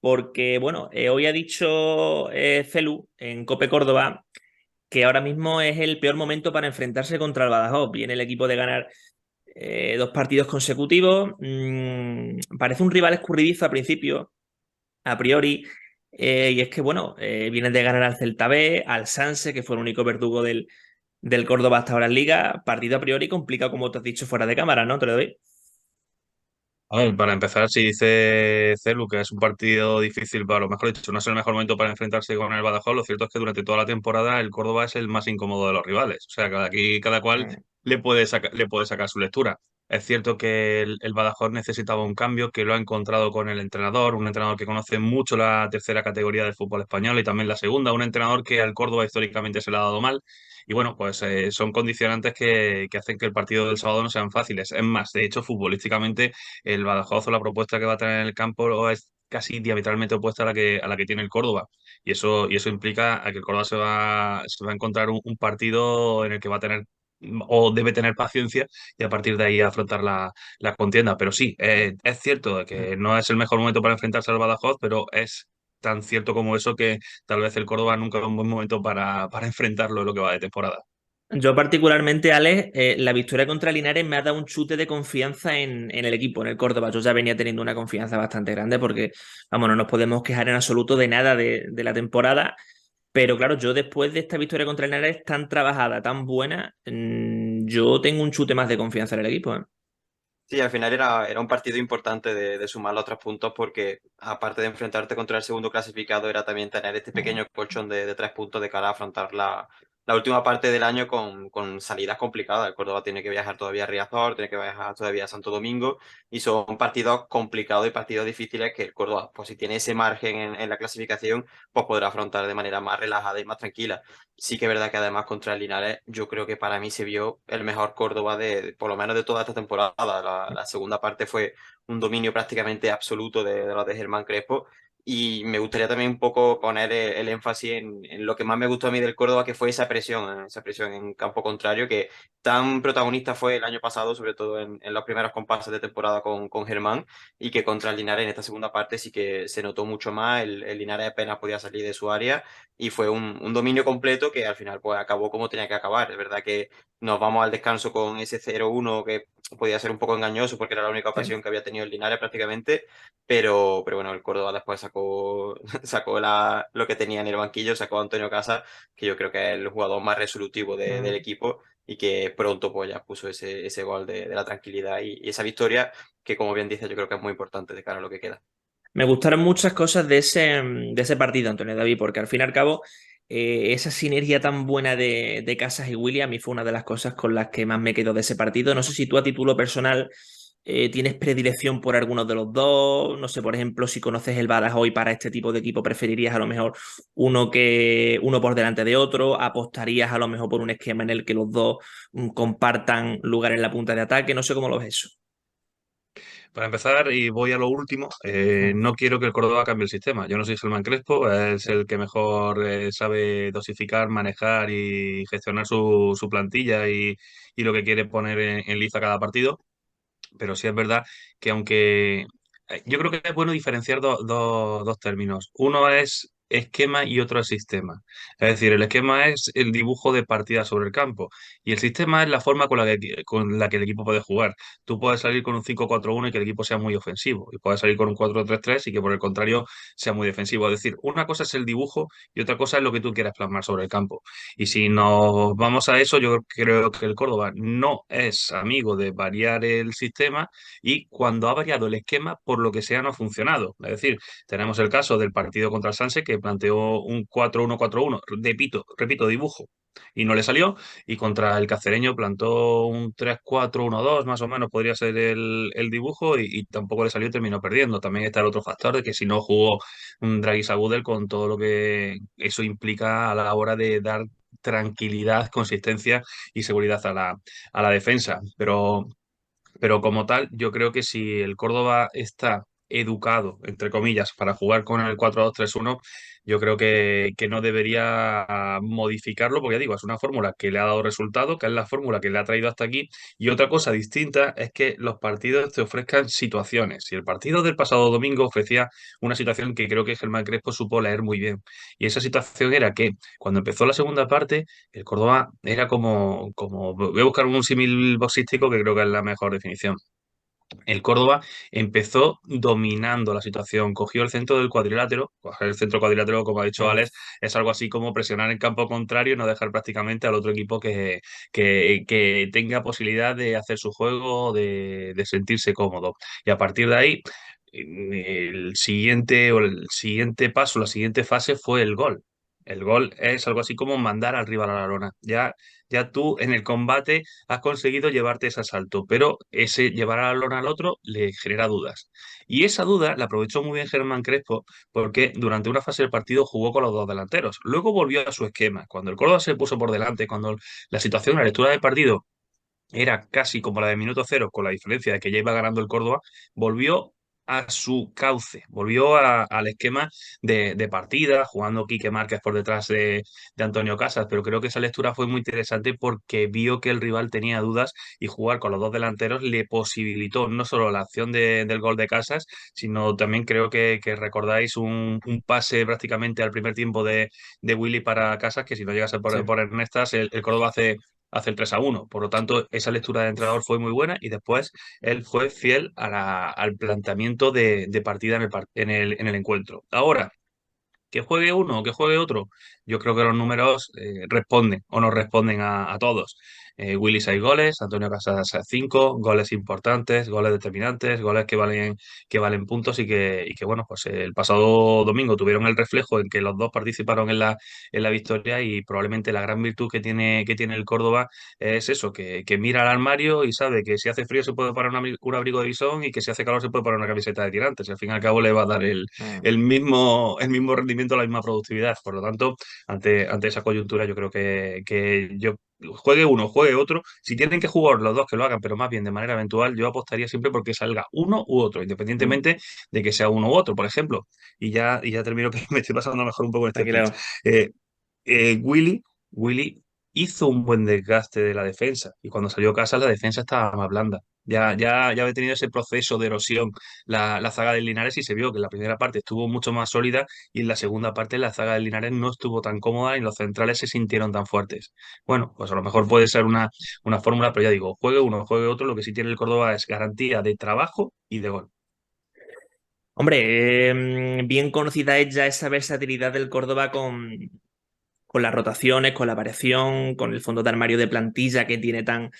porque, bueno, hoy ha dicho Celu en Cope Córdoba que ahora mismo es el peor momento para enfrentarse contra el Badajoz. Viene el equipo de ganar dos partidos consecutivos. Parece un rival escurridizo a principio, a priori. Y es que, bueno, vienen de ganar al Celta B, al Sanse, que fue el único verdugo del Córdoba hasta ahora en Liga. Partido a priori complicado, como te has dicho, fuera de cámara, ¿no? Te lo doy. A ver, para empezar, si dice Celu que es un partido difícil, para lo mejor dicho, no es el mejor momento para enfrentarse con el Badajoz, lo cierto es que durante toda la temporada el Córdoba es el más incómodo de los rivales. O sea, aquí cada cual Mm. le puede sacar su lectura. Es cierto que el Badajoz necesitaba un cambio, que lo ha encontrado con el entrenador, un entrenador que conoce mucho la tercera categoría del fútbol español y también la segunda, un entrenador que al Córdoba históricamente se le ha dado mal. Y bueno, pues son condicionantes que hacen que el partido del sábado no sean fáciles. Es más, de hecho, futbolísticamente el Badajoz o la propuesta que va a tener en el campo es casi diametralmente opuesta a la que tiene el Córdoba. Y eso implica a que el Córdoba se va a encontrar un partido en el que va a tener o debe tener paciencia y a partir de ahí afrontar la contienda. Pero sí, es cierto que no es el mejor momento para enfrentarse al Badajoz, pero es tan cierto como eso que tal vez el Córdoba nunca es un buen momento para enfrentarlo en lo que va de temporada. Yo particularmente, Alex, la victoria contra Linares me ha dado un chute de confianza en el equipo, en el Córdoba. Yo ya venía teniendo una confianza bastante grande porque, vamos, no nos podemos quejar en absoluto de nada de la temporada. Pero claro, yo después de esta victoria contra Linares tan trabajada, tan buena, yo tengo un chute más de confianza en el equipo, ¿eh? Sí, al final era un partido importante de sumar los 3 puntos porque aparte de enfrentarte contra el segundo clasificado era también tener este pequeño colchón de 3 puntos de cara a afrontar la última parte del año con salidas complicadas. El Córdoba tiene que viajar todavía a Riazor, tiene que viajar todavía a Santo Domingo y son partidos complicados y partidos difíciles que el Córdoba, pues si tiene ese margen en la clasificación, pues podrá afrontar de manera más relajada y más tranquila. Sí que es verdad que además contra el Linares yo creo que para mí se vio el mejor Córdoba por lo menos de toda esta temporada. La segunda parte fue un dominio prácticamente absoluto de los de Germán Crespo y me gustaría también un poco poner el énfasis en lo que más me gustó a mí del Córdoba, que fue esa presión en campo contrario, que tan protagonista fue el año pasado, sobre todo en los primeros compases de temporada con Germán, y que contra el Linares en esta segunda parte sí que se notó mucho más. El Linares apenas podía salir de su área y fue un dominio completo que al final pues acabó como tenía que acabar. Es verdad que nos vamos al descanso con ese 0-1 que podía ser un poco engañoso porque era la única Sí. ocasión que había tenido el Linares prácticamente, pero bueno, el Córdoba después sacó, sacó lo que tenía en el banquillo, sacó a Antonio Casas, que yo creo que es el jugador más resolutivo del Mm. equipo y que pronto pues ya puso ese gol de la tranquilidad y esa victoria que como bien dice yo creo que es muy importante de cara a lo que queda. Me gustaron muchas cosas de ese partido, Antonio David, porque al fin y al cabo, esa sinergia tan buena de Casas y William a mí fue una de las cosas con las que más me quedo de ese partido. No sé si tú a título personal tienes predilección por algunos de los dos. No sé, por ejemplo, si conoces el Badajoz y para este tipo de equipo preferirías a lo mejor uno por delante de otro, apostarías a lo mejor por un esquema en el que los dos compartan lugar en la punta de ataque. No sé cómo lo ves eso. Para empezar, y voy a lo último, no quiero que el Córdoba cambie el sistema. Yo no soy Germán Crespo, es el que mejor sabe dosificar, manejar y gestionar su plantilla y lo que quiere poner en liza cada partido. Pero sí es verdad que aunque yo creo que es bueno diferenciar dos términos. Uno es esquema y otro es sistema. Es decir, el esquema es el dibujo de partida sobre el campo y el sistema es la forma con la que el equipo puede jugar. Tú puedes salir con un 5-4-1 y que el equipo sea muy ofensivo y puedes salir con un 4-3-3 y que por el contrario sea muy defensivo. Es decir, una cosa es el dibujo y otra cosa es lo que tú quieras plasmar sobre el campo. Y si nos vamos a eso, yo creo que el Córdoba no es amigo de variar el sistema y cuando ha variado el esquema, por lo que sea, no ha funcionado. Es decir, tenemos el caso del partido contra el Sanse que planteó un 4-1-4-1, repito, dibujo, y no le salió, y contra el Cacereño plantó un 3-4-1-2, más o menos podría ser el dibujo, y tampoco le salió y terminó perdiendo. También está el otro factor de que si no jugó un Draghi Sagudel con todo lo que eso implica a la hora de dar tranquilidad, consistencia y seguridad a la defensa. Pero como tal, yo creo que si el Córdoba está educado, entre comillas, para jugar con el 4-2-3-1, yo creo que no debería modificarlo, porque ya digo, es una fórmula que le ha dado resultado, que es la fórmula que le ha traído hasta aquí. Y otra cosa distinta es que los partidos te ofrezcan situaciones. Y el partido del pasado domingo ofrecía una situación que creo que Germán Crespo supo leer muy bien. Y esa situación era que cuando empezó la segunda parte, el Córdoba era como voy a buscar un símil boxístico que creo que es la mejor definición. El Córdoba empezó dominando la situación, cogió el centro del cuadrilátero, coger el centro cuadrilátero, como ha dicho Mm. Alex, es algo así como presionar en campo contrario y no dejar prácticamente al otro equipo que tenga posibilidad de hacer su juego, de sentirse cómodo. Y a partir de ahí, el siguiente paso, la siguiente fase fue el gol. El gol es algo así como mandar al rival a la lona. Ya tú en el combate has conseguido llevarte ese asalto, pero ese llevar a la lona al otro le genera dudas. Y esa duda la aprovechó muy bien Germán Crespo porque durante una fase del partido jugó con los dos delanteros. Luego volvió a su esquema. Cuando el Córdoba se puso por delante, cuando la situación, la lectura del partido era casi como la de minuto cero, con la diferencia de que ya iba ganando el Córdoba, volvió a su cauce, volvió al esquema de partida, jugando Quique Márquez por detrás de Antonio Casas, pero creo que esa lectura fue muy interesante porque vio que el rival tenía dudas y jugar con los dos delanteros le posibilitó no solo la acción del gol de Casas, sino también creo que recordáis un pase prácticamente al primer tiempo de Willy para Casas, que si no llegase Sí. por Ernestas, el Córdoba hace el 3-1. Por lo tanto, esa lectura de entrenador fue muy buena y después él fue fiel al planteamiento de partida en el encuentro. Ahora, que juegue uno o que juegue otro, yo creo que los números responden o nos responden a todos. Willy 6 goles, Antonio Casas 5, goles importantes, goles determinantes, goles que valen puntos y que bueno, pues el pasado domingo tuvieron el reflejo en que los dos participaron en la victoria y probablemente la gran virtud que tiene el Córdoba es eso, que mira al armario y sabe que si hace frío se puede poner un abrigo de visón y que si hace calor se puede poner una camiseta de tirantes y al fin y al cabo le va a dar el, Mm. el mismo, el mismo rendimiento, la misma productividad. Por lo tanto, ante esa coyuntura, yo creo que yo juegue uno, juegue otro. Si tienen que jugar los dos, que lo hagan, pero más bien de manera eventual, yo apostaría siempre porque salga uno u otro, Mm. independientemente de que sea uno u otro. Por ejemplo, y ya termino que me estoy pasando mejor un poco en este speech. Tranquilo. Eh, Willy hizo un buen desgaste de la defensa y cuando salió a casa la defensa estaba más blanda. Ya había tenido ese proceso de erosión la zaga del Linares y se vio que en la primera parte estuvo mucho más sólida y en la segunda parte la zaga del Linares no estuvo tan cómoda y los centrales se sintieron tan fuertes. Bueno, pues a lo mejor puede ser una fórmula, pero ya digo, juegue uno, juegue otro, lo que sí tiene el Córdoba es garantía de trabajo y de gol. Hombre, bien conocida es ya esa versatilidad del Córdoba con las rotaciones, con la variación, con el fondo de armario de plantilla que tiene tan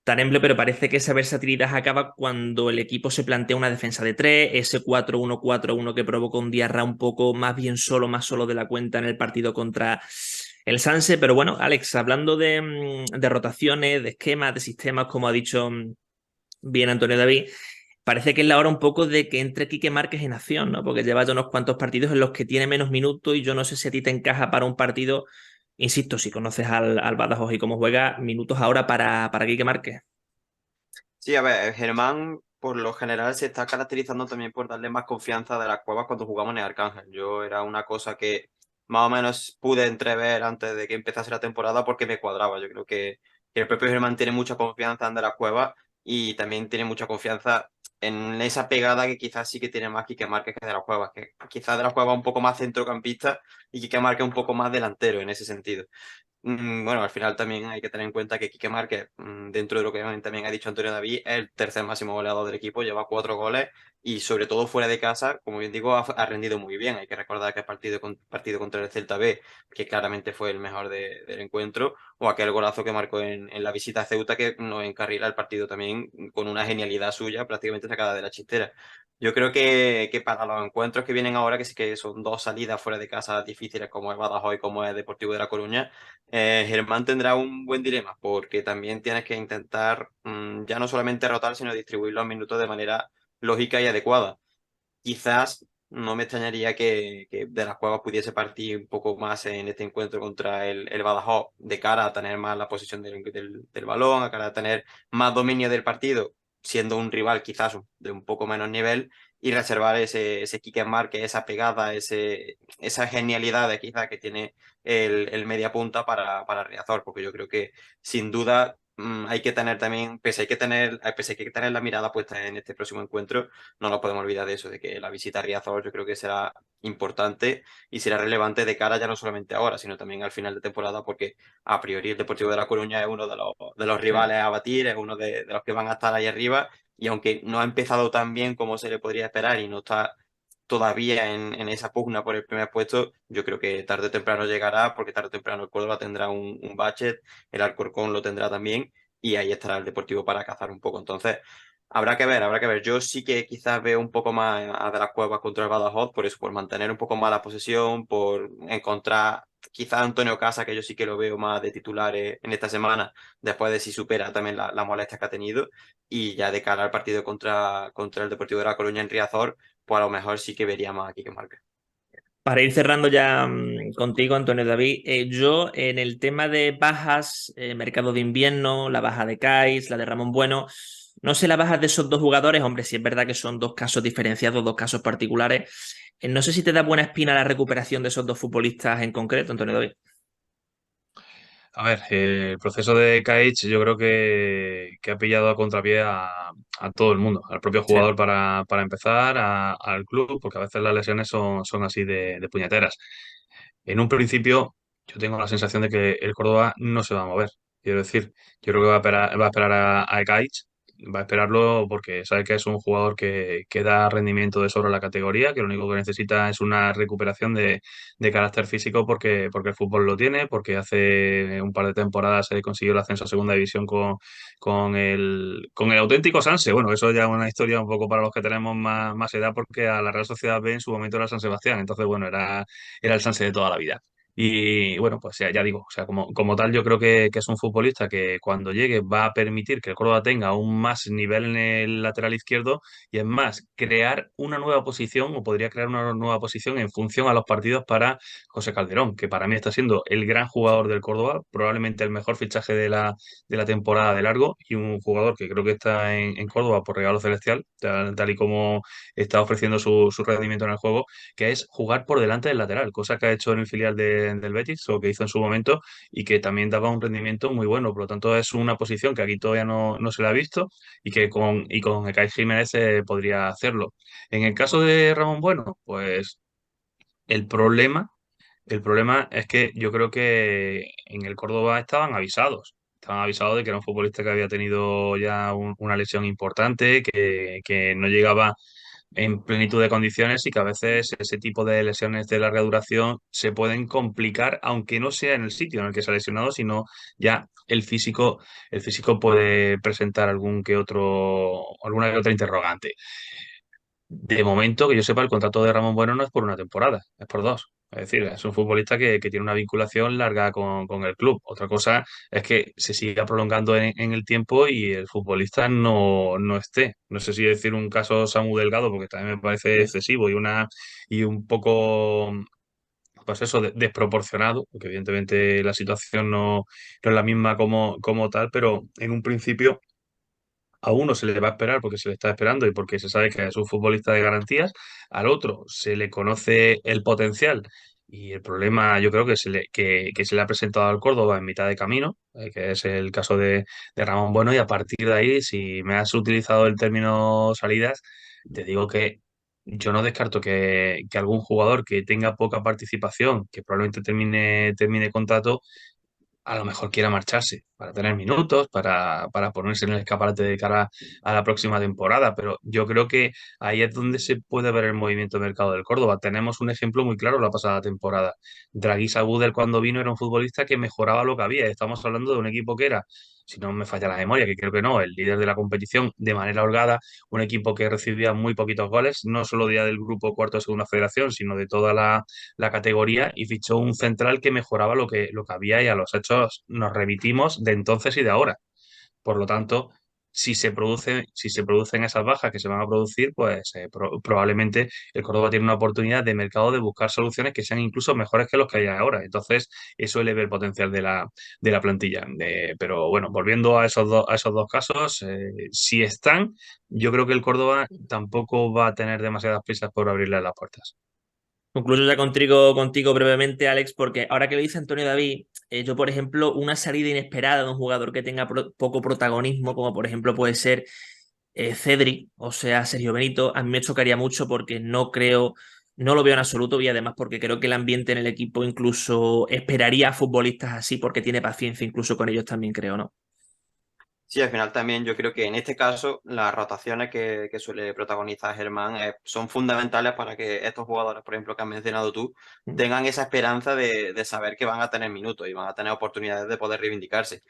amplio, pero parece que esa versatilidad acaba cuando el equipo se plantea una defensa de tres, ese 4-1-4-1 que provoca un Diarra un poco más bien solo, más solo de la cuenta en el partido contra el Sanse. Pero bueno, Alex, hablando de rotaciones, de esquemas, de sistemas, como ha dicho bien Antonio David, parece que es la hora un poco de que entre Quique Márquez en acción, ¿no? Porque lleva ya unos cuantos partidos en los que tiene menos minutos y yo no sé si a ti te encaja para un partido, insisto, si conoces al Badajoz y cómo juega, minutos ahora para Quique Márquez. Sí, a ver, Germán por lo general se está caracterizando también por darle más confianza de las Cuevas cuando jugamos en el Arcángel. Yo era una cosa que más o menos pude entrever antes de que empezase la temporada porque me cuadraba. Yo creo que el propio Germán tiene mucha confianza en De la Cueva y también tiene mucha confianza en esa pegada que quizás sí que tiene más Quique Márquez que De la Cueva, que quizás De la Cueva un poco más centrocampista y Quique Márquez un poco más delantero en ese sentido. Bueno, al final también hay que tener en cuenta que Quique Márquez, dentro de lo que también ha dicho Antonio David, es el tercer máximo goleador del equipo, lleva 4 goles y sobre todo fuera de casa, como bien digo, ha rendido muy bien. Hay que recordar que el partido contra el Celta B, que claramente fue el mejor del encuentro, o aquel golazo que marcó en la visita a Ceuta, que nos encarrila el partido también con una genialidad suya prácticamente sacada de la chistera. Yo creo que para los encuentros que vienen ahora, que sí que son dos salidas fuera de casa difíciles, como es Badajoz y como es Deportivo de La Coruña, Germán tendrá un buen dilema porque también tienes que intentar ya no solamente rotar, sino distribuir los minutos de manera lógica y adecuada. Quizás no me extrañaría que De las Cuevas pudiese partir un poco más en este encuentro contra el Badajoz de cara a tener más la posición del balón, a cara a tener más dominio del partido, siendo un rival quizás de un poco menos nivel y reservar ese kick and marque, esa pegada, esa genialidad de quizá que tiene el media punta para Riazor, porque yo creo que sin duda hay que tener también, pese a que hay que tener la mirada puesta en este próximo encuentro, no nos podemos olvidar de eso, de que la visita a Riazor yo creo que será importante y será relevante de cara ya no solamente ahora, sino también al final de temporada, porque a priori el Deportivo de La Coruña es uno de los Sí. rivales a batir, es uno de los que van a estar ahí arriba, y aunque no ha empezado tan bien como se le podría esperar y no está todavía en esa pugna por el primer puesto, yo creo que tarde o temprano llegará, porque tarde o temprano el Córdoba tendrá un budget, el Alcorcón lo tendrá también, y ahí estará el Deportivo para cazar un poco. Entonces, habrá que ver, habrá que ver. Yo sí que quizás veo un poco más a De las Cuevas contra el Badajoz, por eso, por mantener un poco más la posesión, por encontrar quizás a Antonio Casa, que yo sí que lo veo más de titulares en esta semana, después de si supera también la molestia que ha tenido, y ya de cara al partido contra el Deportivo de La Coruña en Riazor, pues a lo mejor sí que veríamos aquí que marca. Para ir cerrando ya contigo, Antonio David, yo en el tema de bajas, mercado de invierno, la baja de Kais, la de Ramón Bueno, no sé las bajas de esos dos jugadores, hombre, si es verdad que son dos casos diferenciados, dos casos particulares. No sé si te da buena espina la recuperación de esos dos futbolistas en concreto, Antonio David. A ver, el proceso de Kaich yo creo que ha pillado a contrapié a todo el mundo, al propio Sí. jugador para empezar, al club, porque a veces las lesiones son así de puñeteras. En un principio, yo tengo la sensación de que el Córdoba no se va a mover. Quiero decir, yo creo que va a esperar a Ekaich, va a esperarlo porque sabe que es un jugador que da rendimiento de sobra a la categoría, que lo único que necesita es una recuperación de carácter físico porque el fútbol lo tiene, porque hace un par de temporadas se consiguió el ascenso a segunda división con el auténtico Sanse. Bueno, eso ya es una historia un poco para los que tenemos más edad, porque a la Real Sociedad B en su momento era San Sebastián, entonces bueno, era el Sanse de toda la vida. Y bueno, pues ya digo, o sea, como tal, yo creo que es un futbolista que cuando llegue va a permitir que el Córdoba tenga aún más nivel en el lateral izquierdo y es más, crear una nueva posición o podría crear una nueva posición en función a los partidos para José Calderón, que para mí está siendo el gran jugador del Córdoba, probablemente el mejor fichaje de la temporada de largo y un jugador que creo que está en Córdoba por regalo celestial, tal y como está ofreciendo su rendimiento en el juego, que es jugar por delante del lateral, cosa que ha hecho en el filial del Betis o que hizo en su momento y que también daba un rendimiento muy bueno. Por lo tanto, es una posición que aquí todavía no se la ha visto y que con Ekay Jiménez podría hacerlo. En el caso de Ramón Bueno, pues el problema, el problema es que yo creo que en el Córdoba estaban avisados. Estaban avisados de que era un futbolista que había tenido ya una lesión importante, que no llegaba en plenitud de condiciones y que a veces ese tipo de lesiones de larga duración se pueden complicar, aunque no sea en el sitio en el que se ha lesionado, sino ya el físico puede presentar alguna que otra interrogante. De momento, que yo sepa, el contrato de Ramón Bueno no es por una temporada, es por dos. Es decir, es un futbolista que tiene una vinculación larga con el club. Otra cosa es que se siga prolongando en el tiempo y el futbolista no esté. No sé si decir un caso Samu Delgado, porque también me parece Sí. excesivo y un poco, pues eso, desproporcionado, porque evidentemente la situación no es la misma como tal, pero en un principio a uno se le va a esperar porque se le está esperando y porque se sabe que es un futbolista de garantías, al otro se le conoce el potencial y el problema yo creo que se le ha presentado al Córdoba en mitad de camino, que es el caso de Ramón Bueno, y a partir de ahí, si me has utilizado el término salidas, te digo que yo no descarto que algún jugador que tenga poca participación, que probablemente termine contrato, a lo mejor quiera marcharse para tener minutos, para ponerse en el escaparate de cara a la próxima temporada, pero yo creo que ahí es donde se puede ver el movimiento de mercado del Córdoba. Tenemos un ejemplo muy claro la pasada temporada. Draghi Sagudel cuando vino era un futbolista que mejoraba lo que había. Estamos hablando de un equipo que era, si no me falla la memoria, que creo que no, el líder de la competición de manera holgada, un equipo que recibía muy poquitos goles, no solo ya del grupo cuarto de segunda federación, sino de toda la categoría y fichó un central que mejoraba lo que había y a los hechos nos remitimos de entonces y de ahora. Por lo tanto, si se producen esas bajas que se van a producir, pues probablemente el Córdoba tiene una oportunidad de mercado de buscar soluciones que sean incluso mejores que los que hay ahora. Entonces, eso eleva el potencial de la plantilla. Pero bueno, volviendo a esos dos casos, si están, yo creo que el Córdoba tampoco va a tener demasiadas prisas por abrirle las puertas. Concluyo ya contigo brevemente, Alex, porque ahora que lo dice Antonio David, yo, por ejemplo, una salida inesperada de un jugador que tenga poco protagonismo, como por ejemplo puede ser Cedric, o sea, Sergio Benito, a mí me chocaría mucho porque no lo veo en absoluto y además porque creo que el ambiente en el equipo incluso esperaría a futbolistas así porque tiene paciencia incluso con ellos también, creo, ¿no? Sí, al final también yo creo que en este caso las rotaciones que suele protagonizar Germán son fundamentales para que estos jugadores, por ejemplo, que has mencionado tú, Mm. tengan esa esperanza de saber que van a tener minutos y van a tener oportunidades de poder reivindicarse.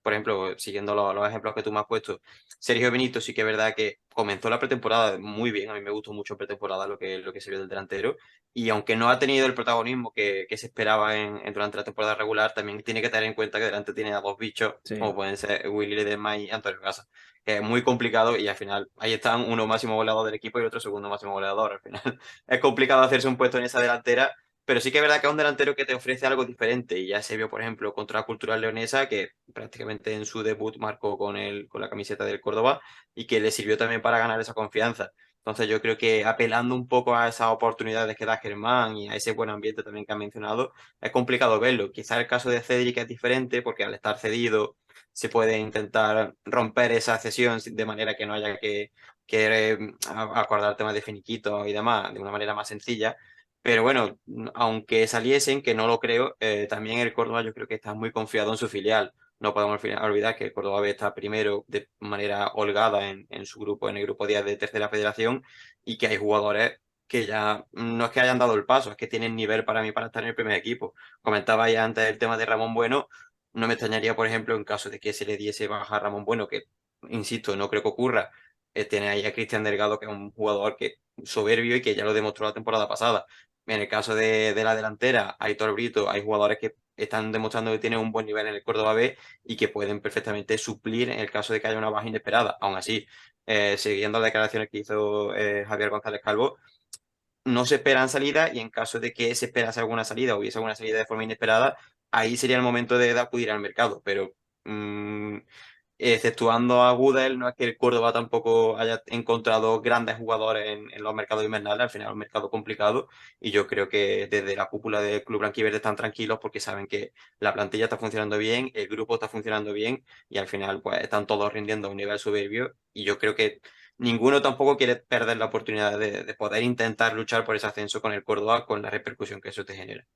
Por ejemplo, siguiendo los ejemplos que tú me has puesto, Sergio Benito sí que es verdad que comenzó la pretemporada muy bien, a mí me gustó mucho pretemporada lo que se vio del delantero, y aunque no ha tenido el protagonismo que se esperaba durante la temporada regular, también tiene que tener en cuenta que delante tiene a dos bichos, Sí. como pueden ser Willy Ledesma y Antonio Casa, que es muy complicado y al final ahí están uno máximo goleador del equipo y el otro segundo máximo goleador. Al final es complicado hacerse un puesto en esa delantera, pero sí que es verdad que es un delantero que te ofrece algo diferente y ya se vio, por ejemplo, contra la Cultural Leonesa, que prácticamente en su debut marcó con la camiseta del Córdoba y que le sirvió también para ganar esa confianza. Entonces yo creo que apelando un poco a esas oportunidades que da Germán y a ese buen ambiente también que han mencionado, es complicado verlo. Quizá el caso de Cedric es diferente porque al estar cedido se puede intentar romper esa cesión de manera que no haya que acordar temas de finiquito y demás de una manera más sencilla. Pero bueno, aunque saliesen, que no lo creo, también el Córdoba yo creo que está muy confiado en su filial. No podemos olvidar que el Córdoba B está primero de manera holgada en su grupo, en el grupo 10 de Tercera Federación, y que hay jugadores que ya no es que hayan dado el paso, es que tienen nivel para mí para estar en el primer equipo. Comentaba ya antes el tema de Ramón Bueno, no me extrañaría, por ejemplo, en caso de que se le diese baja a Ramón Bueno, que insisto, no creo que ocurra, tiene ahí a Cristian Delgado, que es un jugador que soberbio y que ya lo demostró la temporada pasada. En el caso de la delantera, Aitor Brito, hay jugadores que están demostrando que tienen un buen nivel en el Córdoba B y que pueden perfectamente suplir en el caso de que haya una baja inesperada. Aún así, siguiendo las declaraciones que hizo Javier González Calvo, no se esperan salidas y en caso de que se esperase alguna salida o hubiese alguna salida de forma inesperada, ahí sería el momento de acudir al mercado. Pero exceptuando a Gudel, no es que el Córdoba tampoco haya encontrado grandes jugadores en los mercados invernales, al final es un mercado complicado y yo creo que desde la cúpula del Club Blanquiverde están tranquilos porque saben que la plantilla está funcionando bien, el grupo está funcionando bien y al final pues están todos rindiendo a un nivel soberbio y yo creo que ninguno tampoco quiere perder la oportunidad de poder intentar luchar por ese ascenso con el Córdoba con la repercusión que eso te genera.